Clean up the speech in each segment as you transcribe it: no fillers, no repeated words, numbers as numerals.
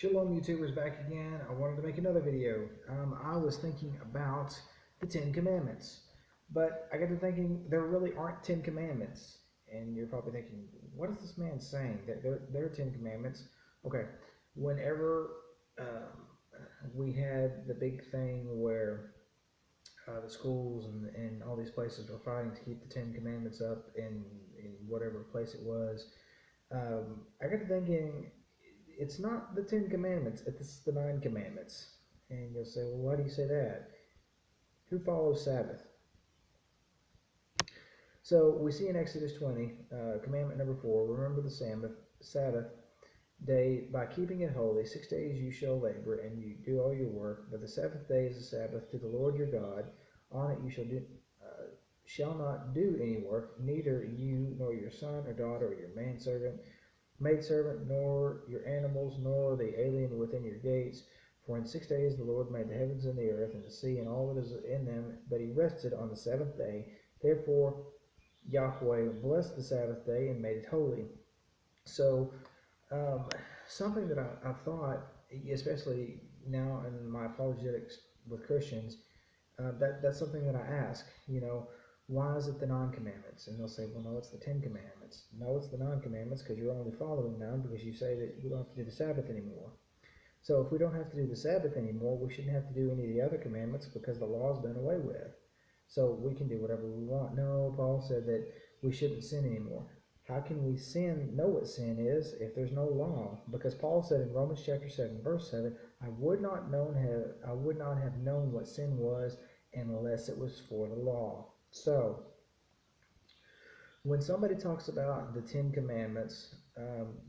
Shalom YouTubers, back again. I wanted to make another video. I was thinking about the 10 Commandments, but I got to thinking there really aren't 10 Commandments. And you're probably thinking, what is this man saying? There are 10 Commandments. Okay, whenever we had the big thing where the schools and all these places were fighting to keep the 10 Commandments up in whatever place it was, I got to thinking, it's not the 10 Commandments, it's the 9 Commandments. And you'll say, well, why do you say that? Who follows Sabbath? So we see in Exodus 20, commandment number 4, remember the Sabbath day by keeping it holy. 6 days you shall labor and you do all your work, but the seventh day is a Sabbath to the Lord your God. On it you shall not do any work, neither you nor your son or daughter or your manservant, maidservant, nor your animals, nor the alien within your gates. For in 6 days the Lord made the heavens and the earth and the sea and all that is in them, but he rested on the seventh day. Therefore Yahweh blessed the Sabbath day and made it holy. So something that I've thought, especially now in my apologetics with Christians, that's something that I ask, why is it the 9 commandments? And they'll say, well, no, it's the 10 commandments. No, it's the 9 commandments because you're only following 9 because you say that we don't have to do the Sabbath anymore. So if we don't have to do the Sabbath anymore, we shouldn't have to do any of the other commandments because the law's done away with. So we can do whatever we want. No, Paul said that we shouldn't sin anymore. How can we know what sin is if there's no law? Because Paul said in Romans chapter 7, verse 7, I would not have known what sin was unless it was for the law. So when somebody talks about the 10 Commandments,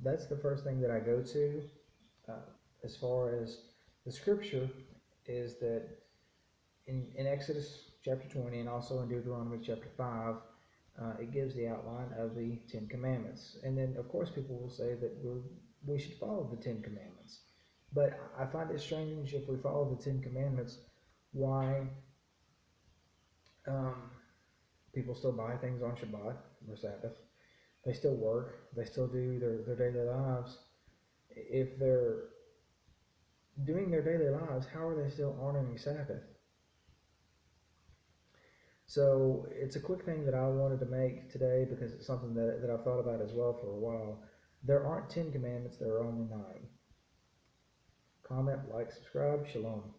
that's the first thing that I go to as far as the scripture is that in Exodus chapter 20 and also in Deuteronomy chapter 5, it gives the outline of the 10 Commandments. And then, of course, people will say that we should follow the 10 Commandments. But I find it strange if we follow the 10 Commandments, why people still buy things on Shabbat or Sabbath. They still work. They still do their daily lives. If they're doing their daily lives, how are they still honoring Sabbath? So it's a quick thing that I wanted to make today because it's something that I've thought about as well for a while. There aren't 10 commandments, there are only 9. Comment, like, subscribe, shalom.